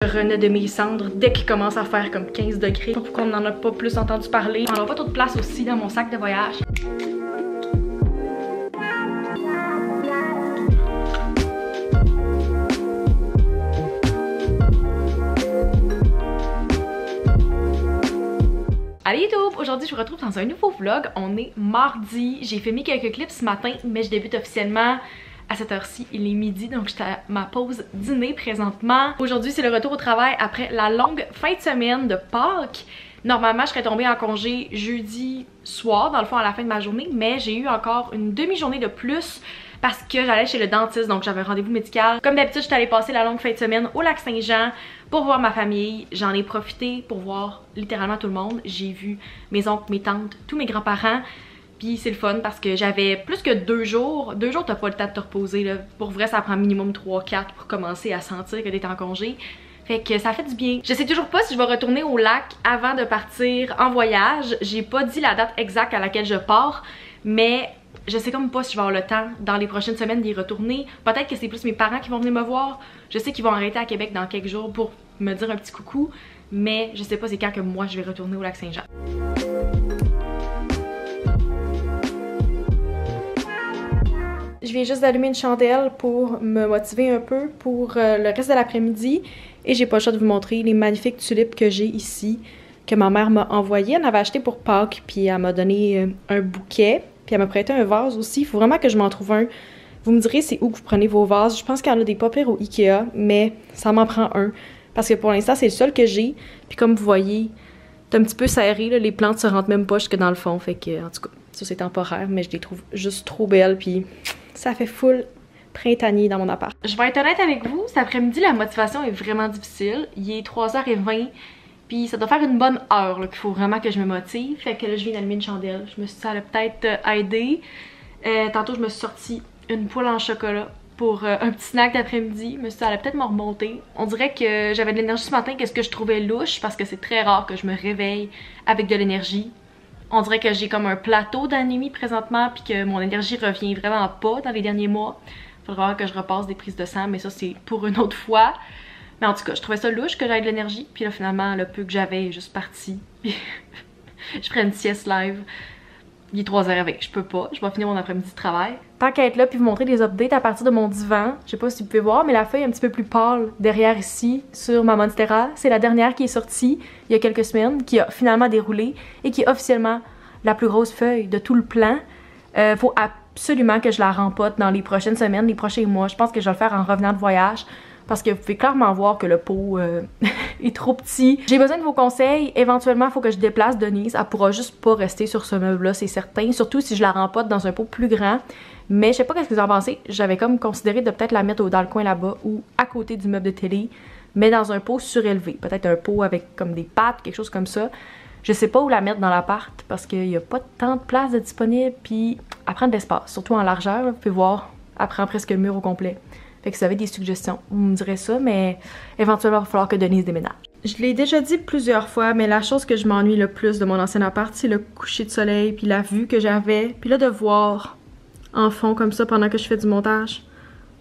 Je renais de mes cendres dès qu'il commence à faire comme 15 degrés. Je sais pas pourquoi on n'en a pas plus entendu parler. On n'a pas trop de place aussi dans mon sac de voyage. Allez YouTube! Aujourd'hui je vous retrouve dans un nouveau vlog. On est mardi. J'ai filmé quelques clips ce matin, mais je débute officiellement à cette heure-ci. Il est midi, donc j'étais à ma pause dîner présentement. Aujourd'hui c'est le retour au travail après la longue fin de semaine de Pâques. Normalement je serais tombée en congé jeudi soir, dans le fond à la fin de ma journée, mais j'ai eu encore une demi-journée de plus parce que j'allais chez le dentiste, donc j'avais un rendez-vous médical. Comme d'habitude, j'étais allée passer la longue fin de semaine au Lac-Saint-Jean pour voir ma famille. J'en ai profité pour voir littéralement tout le monde. J'ai vu mes oncles, mes tantes, tous mes grands-parents. Puis c'est le fun parce que j'avais plus que 2 jours. 2 jours, t'as pas le temps de te reposer, là. Pour vrai, ça prend minimum 3-4 pour commencer à sentir que t'es en congé. Fait que ça fait du bien. Je sais toujours pas si je vais retourner au lac avant de partir en voyage. J'ai pas dit la date exacte à laquelle je pars, mais je sais comme pas si je vais avoir le temps dans les prochaines semaines d'y retourner. Peut-être que c'est plus mes parents qui vont venir me voir. Je sais qu'ils vont arrêter à Québec dans quelques jours pour me dire un petit coucou, mais je sais pas c'est quand que moi je vais retourner au Lac-Saint-Jean. Je viens juste d'allumer une chandelle pour me motiver un peu pour le reste de l'après-midi. Et j'ai pas le choix de vous montrer les magnifiques tulipes que j'ai ici, que ma mère m'a envoyées. Elle en avait acheté pour Pâques, puis elle m'a donné un bouquet. Puis elle m'a prêté un vase aussi. Il faut vraiment que je m'en trouve un. Vous me direz c'est où que vous prenez vos vases. Je pense qu'il y en a des pas pires au Ikea, mais ça m'en prend un. Parce que pour l'instant, c'est le seul que j'ai. Puis comme vous voyez, c'est un petit peu serré, là, les plantes se rentrent même pas jusque dans le fond. Fait que, en tout cas, ça c'est temporaire, mais je les trouve juste trop belles. Puis ça fait full printanier dans mon appart. Je vais être honnête avec vous, cet après-midi, la motivation est vraiment difficile. Il est 3h20. Puis ça doit faire une bonne heure qu'il faut vraiment que je me motive. Fait que là, je viens d'allumer une chandelle. Je me suis dit, ça allait peut-être aider. Tantôt, je me suis sorti une poêle en chocolat pour un petit snack d'après-midi. Je me suis dit, ça allait peut-être me remonter. On dirait que j'avais de l'énergie ce matin, qu'est-ce que je trouvais louche, parce que c'est très rare que je me réveille avec de l'énergie. On dirait que j'ai comme un plateau d'anémie présentement, puis que mon énergie revient vraiment pas dans les derniers mois. Il faudra que je repasse des prises de sang, mais ça, c'est pour une autre fois. Mais en tout cas, je trouvais ça louche que j'aille de l'énergie. Puis là, finalement, le peu que j'avais est juste parti. Je ferai une sieste live. Il est 3h20. Je peux pas. Je vais finir mon après-midi de travail. Tant qu'à être là puis vous montrer des updates à partir de mon divan. Je sais pas si vous pouvez voir, mais la feuille est un petit peu plus pâle derrière ici sur ma Monstera. C'est la dernière qui est sortie il y a quelques semaines, qui a finalement déroulé et qui est officiellement la plus grosse feuille de tout le plan. Faut absolument que je la rempote dans les prochaines semaines, les prochains mois. Je pense que je vais le faire en revenant de voyage. Parce que vous pouvez clairement voir que le pot est trop petit. J'ai besoin de vos conseils. Éventuellement, il faut que je déplace Denise. Elle pourra juste pas rester sur ce meuble-là, c'est certain. Surtout si je la rempote dans un pot plus grand. Mais je sais pas qu'est-ce que vous en pensez. J'avais comme considéré de peut-être la mettre dans le coin là-bas ou à côté du meuble de télé. Mais dans un pot surélevé. Peut-être un pot avec comme des pattes, quelque chose comme ça. Je sais pas où la mettre dans l'appart parce qu'il y a pas tant de place de disponible. Puis elle prend de l'espace. Surtout en largeur, vous pouvez voir. Elle prend presque le mur au complet. Fait que si vous avez des suggestions, vous me direz ça, mais éventuellement, il va falloir que Denise déménage. Je l'ai déjà dit plusieurs fois, mais la chose que je m'ennuie le plus de mon ancien appart, c'est le coucher de soleil, puis la vue que j'avais. Puis là, de voir en fond comme ça pendant que je fais du montage,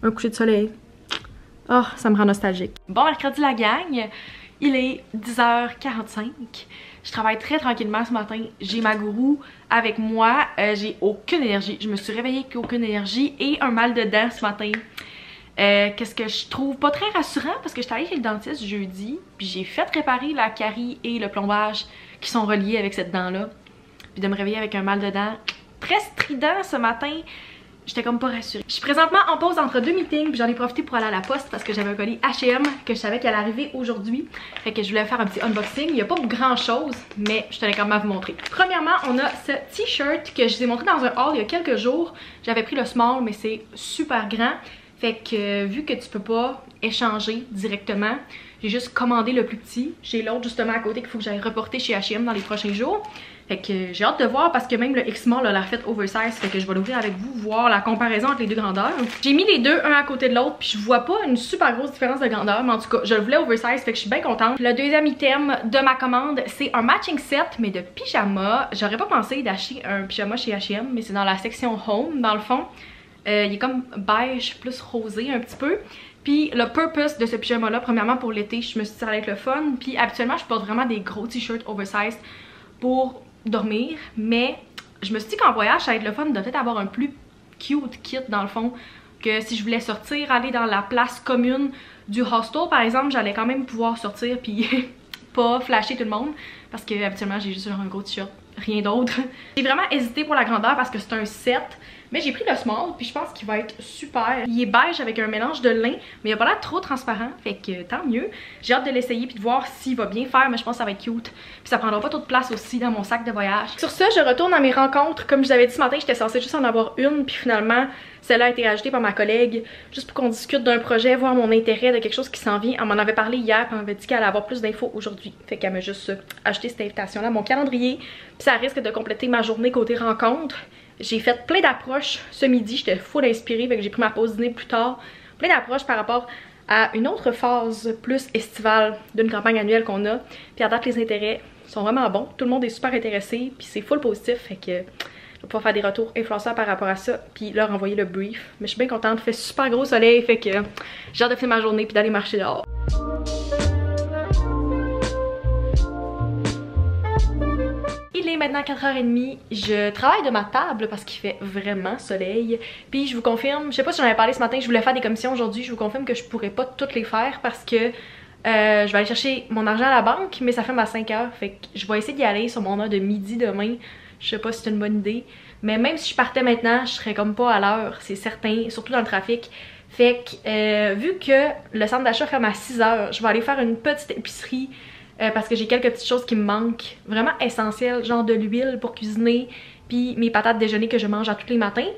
un coucher de soleil. Oh, ça me rend nostalgique. Bon mercredi la gang, il est 10h45. Je travaille très tranquillement ce matin. J'ai ma gourou avec moi. J'ai aucune énergie. Je me suis réveillée avec aucune énergie et un mal de dents ce matin. Qu'est-ce que je trouve pas très rassurant parce que j'étais allée chez le dentiste jeudi puis j'ai fait réparer la carie et le plombage qui sont reliés avec cette dent là, puis de me réveiller avec un mal de dents très strident ce matin, j'étais comme pas rassurée. Je suis présentement en pause entre 2 meetings puis j'en ai profité pour aller à la poste parce que j'avais un colis H&M que je savais qu'elle allait arriver aujourd'hui, fait que je voulais faire un petit unboxing. Il n'y a pas grand chose mais je tenais quand même à vous montrer. Premièrement, on a ce t-shirt que je vous ai montré dans un haul il y a quelques jours. J'avais pris le small mais c'est super grand. Fait que vu que tu peux pas échanger directement, j'ai juste commandé le plus petit. J'ai l'autre justement à côté qu'il faut que j'aille reporter chez H&M dans les prochains jours. Fait que j'ai hâte de voir parce que même le X-Small a l'air fait oversize. Fait que je vais l'ouvrir avec vous, voir la comparaison entre les deux grandeurs. J'ai mis les deux un à côté de l'autre puis je vois pas une super grosse différence de grandeur. Mais en tout cas, je le voulais oversize, fait que je suis bien contente. Le deuxième item de ma commande, c'est un matching set mais de pyjama. J'aurais pas pensé d'acheter un pyjama chez H&M, mais c'est dans la section Home dans le fond. Il est comme beige plus rosé un petit peu. Puis le purpose de ce pyjama là, premièrement pour l'été, je me suis dit ça allait être le fun. Puis habituellement je porte vraiment des gros t-shirts oversized pour dormir, mais je me suis dit qu'en voyage ça allait être le fun de peut-être avoir un plus cute kit dans le fond, que si je voulais sortir, aller dans la place commune du hostel par exemple, j'allais quand même pouvoir sortir puis pas flasher tout le monde, parce que habituellement j'ai juste un gros t-shirt, rien d'autre. J'ai vraiment hésité pour la grandeur parce que c'est un set, mais j'ai pris le small puis je pense qu'il va être super. Il est beige avec un mélange de lin, mais il a pas l'air trop transparent, fait que tant mieux. J'ai hâte de l'essayer puis de voir s'il va bien faire, mais je pense que ça va être cute. Puis ça prendra pas trop de place aussi dans mon sac de voyage. Sur ça, je retourne à mes rencontres. Comme je vous avais dit ce matin, j'étais censée juste en avoir une, puis finalement celle-là a été rajoutée par ma collègue juste pour qu'on discute d'un projet, voir mon intérêt de quelque chose qui s'en vient. Elle m'en avait parlé hier, puis elle m'avait dit qu'elle allait avoir plus d'infos aujourd'hui. Fait qu'elle m'a juste acheté cette invitation-là à mon calendrier. Puis ça risque de compléter ma journée côté rencontre. J'ai fait plein d'approches ce midi, j'étais full inspirée, fait que j'ai pris ma pause dîner plus tard. Plein d'approches par rapport à une autre phase plus estivale d'une campagne annuelle qu'on a. Puis à date, les intérêts sont vraiment bons. Tout le monde est super intéressé, puis c'est full positif, fait que je vais pouvoir faire des retours influenceurs par rapport à ça, puis leur envoyer le brief. Mais je suis bien contente, il fait super gros soleil, fait que j'ai hâte de finir ma journée puis d'aller marcher dehors. Il est maintenant 4h30, je travaille de ma table parce qu'il fait vraiment soleil. Puis je vous confirme, je sais pas si j'en avais parlé ce matin, je voulais faire des commissions aujourd'hui, je vous confirme que je pourrais pas toutes les faire parce que je vais aller chercher mon argent à la banque, mais ça ferme à 5h, fait que je vais essayer d'y aller sur mon heure de midi demain. Je sais pas si c'est une bonne idée, mais même si je partais maintenant, je serais comme pas à l'heure, c'est certain, surtout dans le trafic. Fait que vu que le centre d'achat ferme à 6h, je vais aller faire une petite épicerie parce que j'ai quelques petites choses qui me manquent, vraiment essentielles, genre de l'huile pour cuisiner, puis mes patates déjeuner que je mange à tous les matins.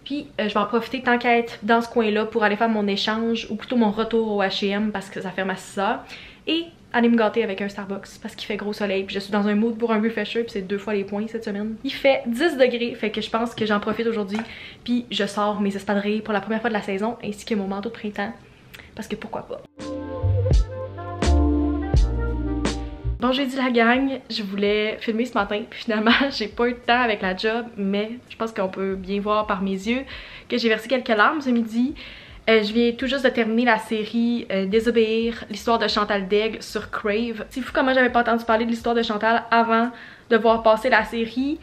Puis je vais en profiter tant qu'à être dans ce coin-là pour aller faire mon échange, ou plutôt mon retour au H&M parce que ça ferme à 6h. Et aller me gâter avec un Starbucks parce qu'il fait gros soleil, puis je suis dans un mood pour un refresher, puis c'est 2 fois les points cette semaine. Il fait 10 degrés, fait que je pense que j'en profite aujourd'hui, puis je sors mes espadrilles pour la première fois de la saison, ainsi que mon manteau de printemps, parce que pourquoi pas. Bon, j'ai dit la gang, je voulais filmer ce matin, puis finalement j'ai pas eu de temps avec la job, mais je pense qu'on peut bien voir par mes yeux que j'ai versé quelques larmes ce midi. Je viens tout juste de terminer la série Désobéir, l'histoire de Chantal Daigle sur Crave. C'est fou comment j'avais pas entendu parler de l'histoire de Chantal avant de voir passer la série.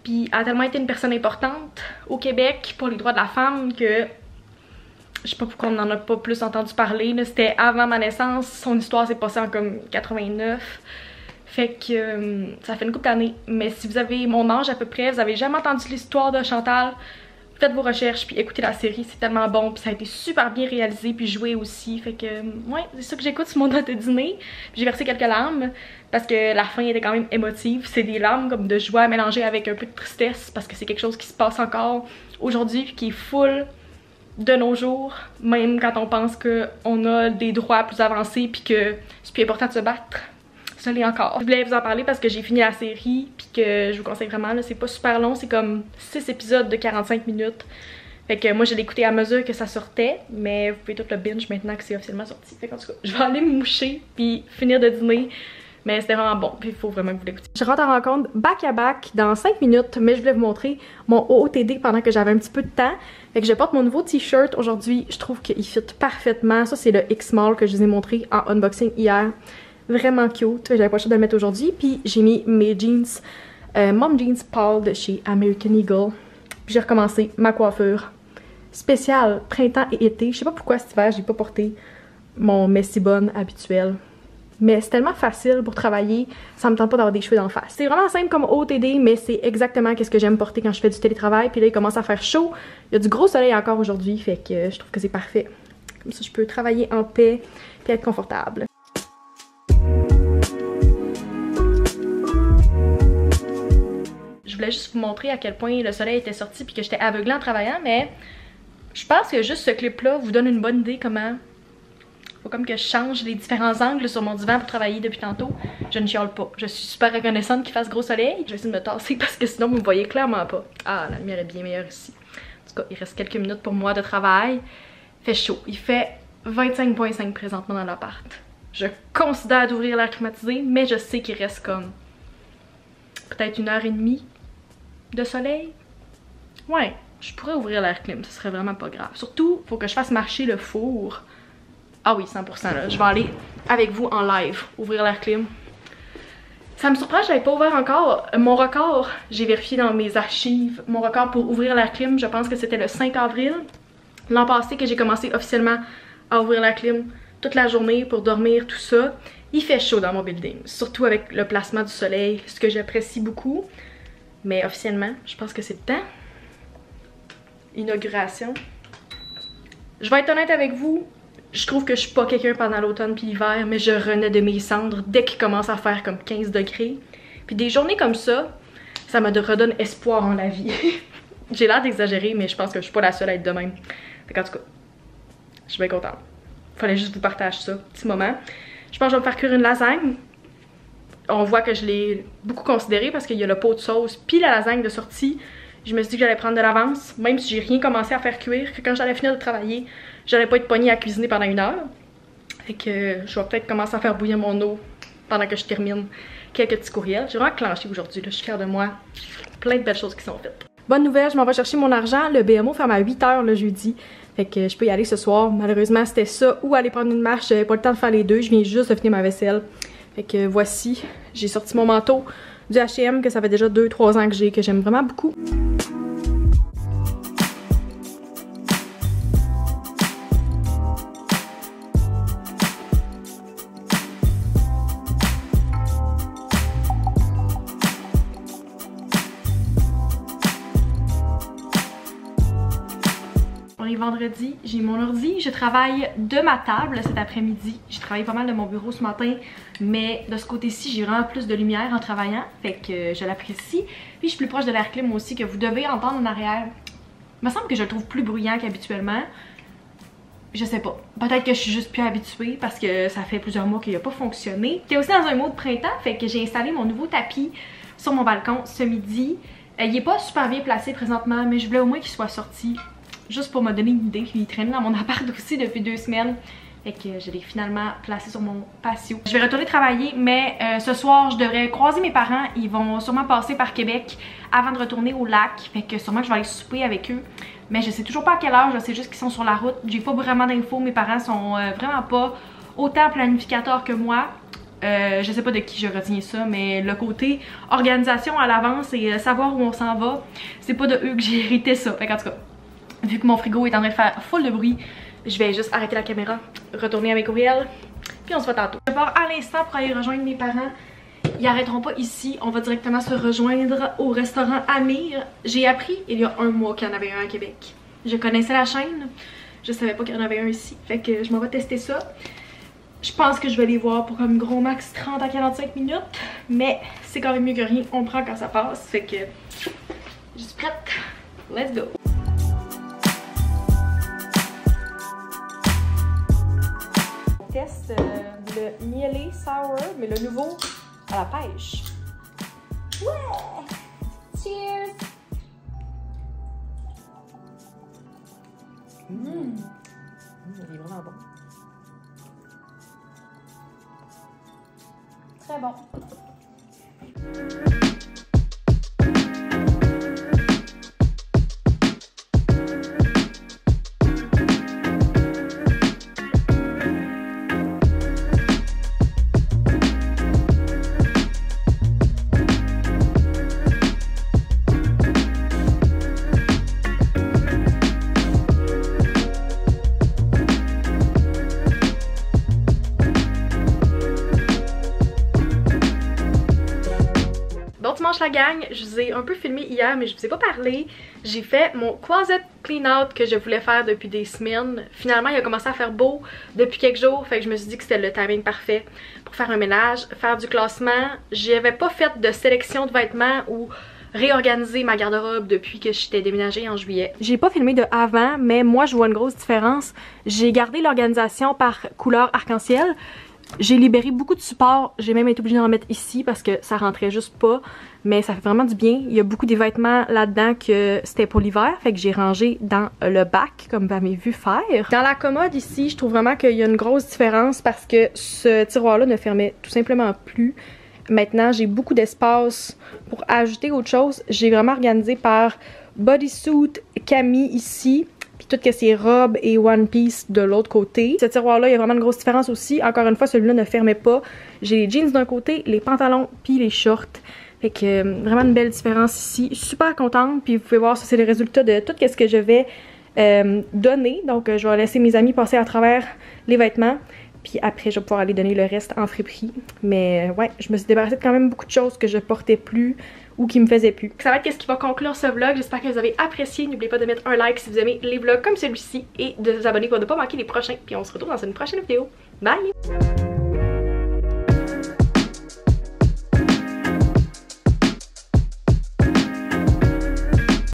Puis elle a tellement été une personne importante au Québec pour les droits de la femme que je sais pas pourquoi on n'en a pas plus entendu parler. C'était avant ma naissance, son histoire s'est passée en comme 89. Fait que ça fait une couple d'années. Mais si vous avez mon âge à peu près, vous avez jamais entendu l'histoire de Chantal, faites vos recherches puis écoutez la série, c'est tellement bon, puis ça a été super bien réalisé puis joué aussi, fait que ouais, c'est ça que j'écoute sur mon heure de dîner. J'ai versé quelques larmes parce que la fin était quand même émotive, c'est des larmes comme de joie mélangées avec un peu de tristesse parce que c'est quelque chose qui se passe encore aujourd'hui puis qui est full de nos jours, même quand on pense qu'on a des droits plus avancés puis que c'est plus important de se battre. Ça l'est encore. Je voulais vous en parler parce que j'ai fini la série puis que je vous conseille vraiment, c'est pas super long, c'est comme 6 épisodes de 45 minutes. Fait que moi je l'ai écouté à mesure que ça sortait, mais vous pouvez tout le binge maintenant que c'est officiellement sorti. Fait qu'en tout cas, je vais aller me moucher puis finir de dîner. Mais c'était vraiment bon, puis il faut vraiment que vous l'écoutiez. Je rentre en rencontre back à back dans 5 minutes, mais je voulais vous montrer mon OOTD pendant que j'avais un petit peu de temps. Fait que je porte mon nouveau t-shirt aujourd'hui, je trouve qu'il fit parfaitement. Ça c'est le X-Mall que je vous ai montré en unboxing hier. Vraiment cute, j'avais pas le choix de le mettre aujourd'hui. Puis j'ai mis mes jeans, Mom Jeans Paul de chez American Eagle. Puis j'ai recommencé ma coiffure spéciale printemps et été. Je sais pas pourquoi cet hiver j'ai pas porté mon Messy Bun habituel. Mais c'est tellement facile pour travailler, ça me tente pas d'avoir des cheveux d'en face. C'est vraiment simple comme OOTD, mais c'est exactement ce que j'aime porter quand je fais du télétravail. Puis là il commence à faire chaud, il y a du gros soleil encore aujourd'hui, fait que je trouve que c'est parfait. Comme ça je peux travailler en paix puis être confortable. Je voulais juste vous montrer à quel point le soleil était sorti puis que j'étais aveuglée en travaillant, mais je pense que juste ce clip-là vous donne une bonne idée comment faut comme que je change les différents angles sur mon divan pour travailler depuis tantôt. Je ne chiale pas. Je suis super reconnaissante qu'il fasse gros soleil. Je vais essayer de me tasser parce que sinon vous me voyez clairement pas. Ah, la lumière est bien meilleure ici. En tout cas, il reste quelques minutes pour moi de travail. Il fait chaud. Il fait 25,5 présentement dans l'appart. Je considère d'ouvrir l'air climatisé, mais je sais qu'il reste comme peut-être 1h30 de soleil. Ouais, je pourrais ouvrir l'air clim, ce serait vraiment pas grave. Surtout, faut que je fasse marcher le four Ah oui, 100% là. Je vais aller avec vous en live, ouvrir l'air clim. Ça me surprend, je l'avais pas ouvert encore. Mon record, j'ai vérifié dans mes archives, mon record pour ouvrir l'air clim, je pense que c'était le 5 avril. L'an passé que j'ai commencé officiellement à ouvrir la clim toute la journée pour dormir, tout ça. Il fait chaud dans mon building, surtout avec le placement du soleil, ce que j'apprécie beaucoup. Mais officiellement, je pense que c'est le temps. Inauguration. Je vais être honnête avec vous, je trouve que je suis pas quelqu'un pendant l'automne puis l'hiver, mais je renais de mes cendres dès qu'il commence à faire comme 15 degrés. Puis des journées comme ça me redonne espoir en la vie. J'ai l'air d'exagérer, mais je pense que je suis pas la seule à être de même. Fait qu'en tout cas, je suis bien contente. Fallait juste vous partager ça, petit moment. Je pense que je vais me faire cuire une lasagne. On voit que je l'ai beaucoup considéré parce qu'il y a le pot de sauce puis la lasagne de sortie. Je me suis dit que j'allais prendre de l'avance, même si j'ai rien commencé à faire cuire, que quand j'allais finir de travailler, j'allais pas être pognée à cuisiner pendant 1 heure. Fait que je vais peut-être commencer à faire bouillir mon eau pendant que je termine quelques petits courriels. J'ai vraiment clenché aujourd'hui, je suis fière de moi. Plein de belles choses qui sont faites. Bonne nouvelle, je m'en vais chercher mon argent. Le BMO ferme à 8 h le jeudi. Fait que je peux y aller ce soir. Malheureusement, c'était ça ou aller prendre une marche. J'avais pas le temps de faire les deux. Je viens juste de finir ma vaisselle. Fait que voici, j'ai sorti mon manteau du H&M que ça fait déjà 2-3 ans que j'ai, que j'aime vraiment beaucoup. Vendredi, j'ai mon ordi, je travaille de ma table cet après-midi. J'ai travaillé pas mal de mon bureau ce matin, mais de ce côté-ci, j'ai vraiment plus de lumière en travaillant, fait que je l'apprécie. Puis je suis plus proche de l'air clim aussi, que vous devez entendre en arrière. Il me semble que je le trouve plus bruyant qu'habituellement. Je sais pas. Peut-être que je suis juste plus habituée parce que ça fait plusieurs mois qu'il n'a pas fonctionné. J'étais aussi dans un mode printemps, fait que j'ai installé mon nouveau tapis sur mon balcon ce midi. Il est pas super bien placé présentement, mais je voulais au moins qu'il soit sorti. Juste pour me donner une idée, puis il traînait dans mon appart aussi depuis 2 semaines. Fait que je l'ai finalement placé sur mon patio. Je vais retourner travailler, mais ce soir, je devrais croiser mes parents. Ils vont sûrement passer par Québec avant de retourner au lac. Fait que sûrement que je vais aller souper avec eux. Mais je sais toujours pas à quelle heure, je sais juste qu'ils sont sur la route. J'ai pas vraiment d'infos, mes parents sont vraiment pas autant planificateurs que moi. Je sais pas de qui je retiens ça, mais le côté organisation à l'avance et savoir où on s'en va, c'est pas de eux que j'ai hérité ça. Fait qu'en tout cas, vu que mon frigo est en train de faire full de bruit, je vais juste arrêter la caméra, retourner à mes courriels, puis on se voit tantôt. Je pars à l'instant pour aller rejoindre mes parents. Ils arrêteront pas ici, on va directement se rejoindre au restaurant Amir. J'ai appris il y a 1 mois qu'il y en avait un à Québec. Je connaissais la chaîne, je savais pas qu'il y en avait un ici, fait que je m'en vais tester ça. Je pense que je vais les voir pour comme gros max 30 à 45 minutes, mais c'est quand même mieux que rien, on prend quand ça passe, fait que je suis prête, let's go! Teste le mielé sour, mais le nouveau à la pêche. Ouais! Cheers! Il est vraiment bon. Très bon. La gang, je vous ai un peu filmé hier mais je vous ai pas parlé. J'ai fait mon closet clean out que je voulais faire depuis des semaines. Finalement il a commencé à faire beau depuis quelques jours, fait que je me suis dit que c'était le timing parfait pour faire un ménage, faire du classement. J'avais pas fait de sélection de vêtements ou réorganiser ma garde-robe depuis que j'étais déménagée en juillet. J'ai pas filmé de avant, mais moi je vois une grosse différence. J'ai gardé l'organisation par couleur arc-en-ciel. J'ai libéré beaucoup de supports, j'ai même été obligée d'en mettre ici parce que ça rentrait juste pas, mais ça fait vraiment du bien. Il y a beaucoup des vêtements là-dedans que c'était pour l'hiver, fait que j'ai rangé dans le bac comme vous m'avez vu faire. Dans la commode ici, je trouve vraiment qu'il y a une grosse différence parce que ce tiroir-là ne fermait tout simplement plus. Maintenant, j'ai beaucoup d'espace pour ajouter autre chose. J'ai vraiment organisé par bodysuit, Camille ici, puis tout ce qui est robe et One Piece de l'autre côté. Ce tiroir-là, il y a vraiment une grosse différence aussi. Encore une fois, celui-là ne fermait pas. J'ai les jeans d'un côté, les pantalons, puis les shorts. Fait que vraiment une belle différence ici. Super contente, puis vous pouvez voir, ça c'est le résultat de tout ce que je vais donner. Donc je vais laisser mes amis passer à travers les vêtements. Puis après, je vais pouvoir aller donner le reste en friperie. Mais ouais, je me suis débarrassée de quand même beaucoup de choses que je portais plus ou qui me faisaient plus. Ça va être ce qui va conclure ce vlog. J'espère que vous avez apprécié. N'oubliez pas de mettre un like si vous aimez les vlogs comme celui-ci et de vous abonner pour ne pas manquer les prochains. Puis on se retrouve dans une prochaine vidéo. Bye!